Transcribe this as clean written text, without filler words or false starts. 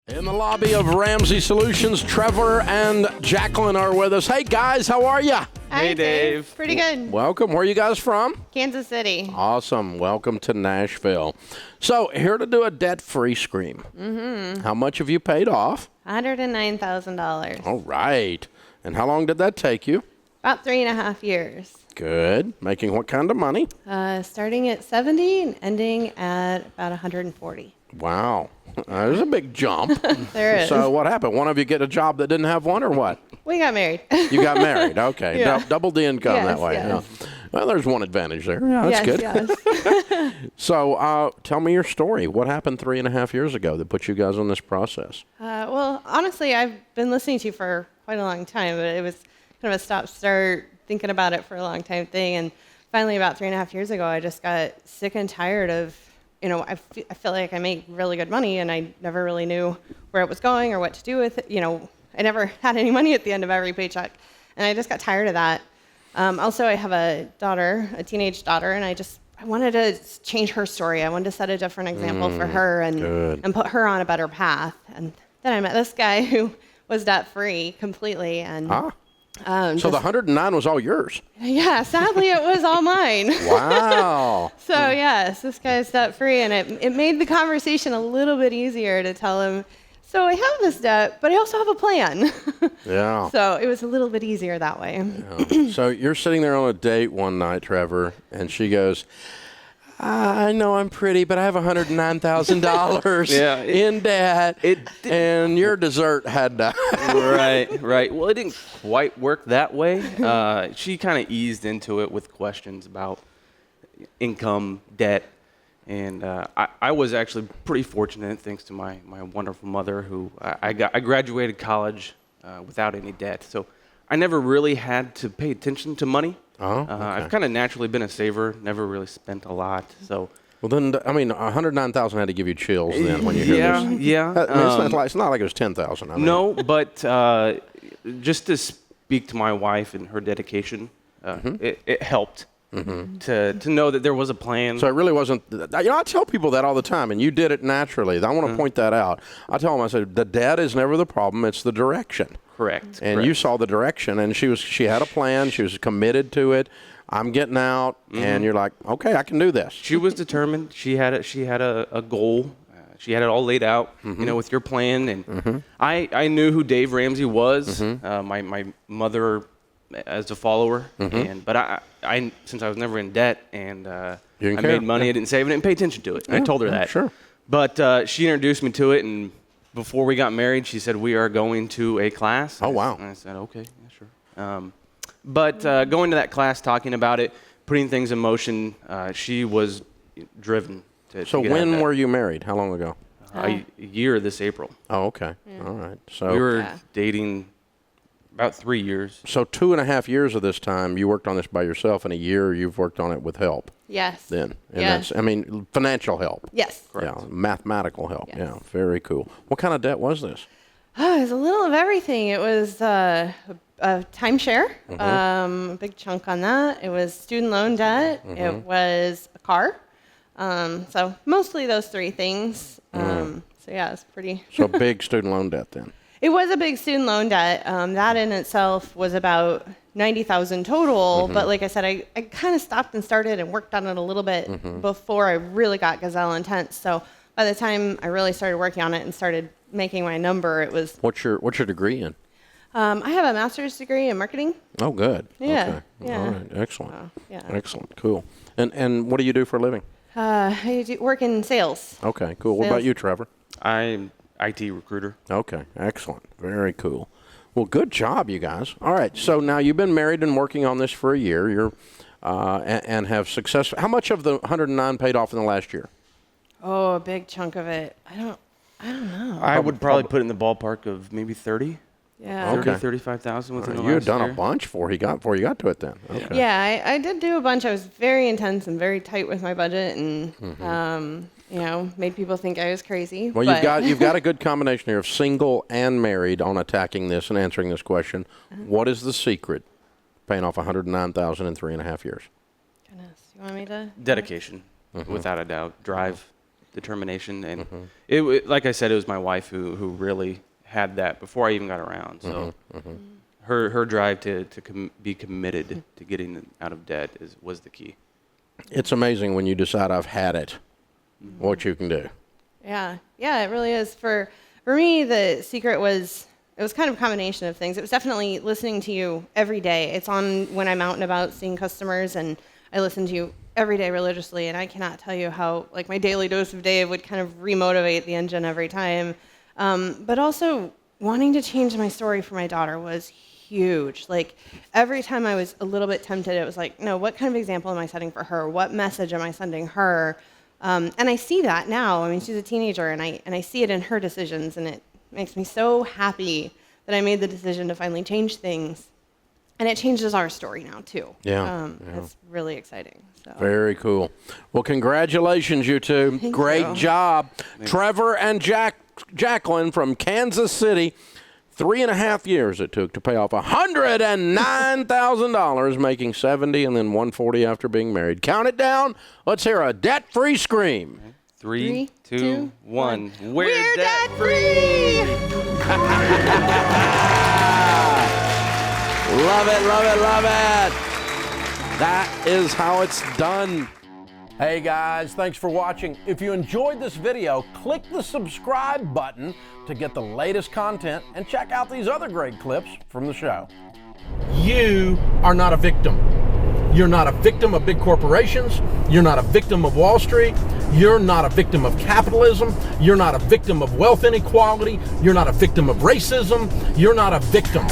In the lobby of Ramsey Solutions, Trevor and Jaclyn are with us. Hey, guys, how are you? Hi, Dave. Pretty good. Welcome. Where are you guys from? Kansas City. Awesome. Welcome to Nashville. So, here to do a debt-free scream. Mm-hmm. How much have you paid off? $109,000. All right. And how long did that take you? About 3.5 years. Good. Making what kind of money? Starting at 70 and ending at about 140. Wow. There's a big jump. There is. So what happened? One of you get a job that didn't have one or what? We got married. You got married. Okay. Yeah. Double the income Yes, that way. yes. Yeah. Well, there's one advantage there. Yeah, that's good. Yes. So tell me your story. What happened 3.5 years ago that put you guys on this process? Well, honestly, I've been listening to you for quite a long time, but it was kind of a stop-start, thinking about it for a long time thing. And finally, about 3.5 years ago, I just got sick and tired of, I feel like I make really good money, and I never really knew where it was going or what to do with it. I never had any money at the end of every paycheck, and I just got tired of that. Also, I have a daughter, a teenage daughter, and I wanted to change her story. I wanted to set a different example for her and put her on a better path. And then I met this guy who was debt-free completely. And so the 109 was all yours? Yeah, sadly, it was all mine. Wow. So, yes, this guy's debt-free, and it made the conversation a little bit easier to tell him, so I have this debt, but I also have a plan. Yeah. So it was a little bit easier that way. Yeah. So you're sitting there on a date one night, Trevor, and she goes, I know I'm pretty, but I have $109,000 in debt, and your dessert had to. Right. Well, it didn't quite work that way. She kind of eased into it with questions about income, debt, and I was actually pretty fortunate, thanks to my wonderful mother, who I graduated college without any debt, so I never really had to pay attention to money. Okay. I've kind of naturally been a saver, never really spent a lot. So. Well, then, I mean, 109,000 had to give you chills then when you hear this. Yeah. It's not like it was 10,000. I mean. No, but just to speak to my wife and her dedication, it helped to know that there was a plan. So it really wasn't. I tell people that all the time, and you did it naturally. I want to point that out. I tell them, I said, the debt is never the problem; it's the direction. Correct. And you saw the direction, and she had a plan. She was committed to it. I'm getting out, and you're like, okay, I can do this. She was determined. She had a goal. She had it all laid out, with your plan. And I knew who Dave Ramsey was. My mother as a follower, but I since I was never in debt and I made money, I didn't save it, and pay attention to it. And I told her that. Sure. But she introduced me to it, and before we got married, she said, we are going to a class. Oh, wow. And I said, okay, yeah, sure. But going to that class, talking about it, putting things in motion, she was driven to So get when were you married? How long ago? A year this April. Oh, okay. All right. So We were dating about 3 years. So 2.5 years of this time, you worked on this by yourself, and a year you've worked on it with help. Yes. Then. And that's, financial help. Yes. Correct. Yeah, mathematical help. Yes. Yeah, very cool. What kind of debt was this? It was a little of everything. It was a timeshare, a big chunk on that. It was student loan debt. It was a car. So mostly those three things. So yeah, it's pretty. So big student loan debt then. It was a big student loan debt. That in itself was about $90,000 total. But like I said, I kind of stopped and started and worked on it a little bit before I really got gazelle intense. So by the time I really started working on it and started making my number, it was. What's your degree in? I have a master's degree in marketing. Oh, good. Yeah. Okay. Yeah. All right. Excellent. Yeah. Excellent. Cool. And what do you do for a living? I work in sales. Okay. Cool. What about you, Trevor? I'm IT recruiter. Okay. Excellent. Very cool. Well, good job, you guys. All right. So now you've been married and working on this for a year. You're and have success. How much of the 109 paid off in the last year? Oh, a big chunk of it. I don't know. I would probably put it in the ballpark of maybe 30. Yeah. Okay. 35,000 within the last You had done year. a bunch before you got to it then. Okay. Yeah, I did do a bunch. I was very intense and very tight with my budget, and made people think I was crazy. Well, you've got a good combination here of single and married on attacking this and answering this question. What is the secret paying off $109,000 in 3.5 years? Goodness, you want me to? Dedication, without a doubt. Drive. determination. And like I said, it was my wife who really had that before I even got around. So her drive to be committed to getting out of debt was the key. It's amazing when you decide I've had it, what you can do. Yeah, it really is. For me, the secret was, it was kind of a combination of things. It was definitely listening to you every day. It's on when I'm out and about seeing customers, and I listen to you every day religiously, and I cannot tell you how, like, my daily dose of Dave would kind of remotivate the engine every time. But also, wanting to change my story for my daughter was huge. Like, every time I was a little bit tempted, it was like, no, what kind of example am I setting for her? What message am I sending her? And I see that now. I mean, she's a teenager, and I see it in her decisions, and it makes me so happy that I made the decision to finally change things. And it changes our story now, too. Yeah. It's really exciting. So. Very cool. Well, congratulations, you two. Thank Great you. job. Trevor and Jaclyn from Kansas City. 3.5 years it took to pay off $109,000, making $70 and then $140 after being married. Count it down. Let's hear a debt-free scream. 3, 2, 1. We're debt-free! Love it, love it, love it. That is how it's done. Hey guys, thanks for watching. If you enjoyed this video, click the subscribe button to get the latest content and check out these other great clips from the show. You are not a victim. You're not a victim of big corporations. You're not a victim of Wall Street. You're not a victim of capitalism. You're not a victim of wealth inequality. You're not a victim of racism. You're not a victim.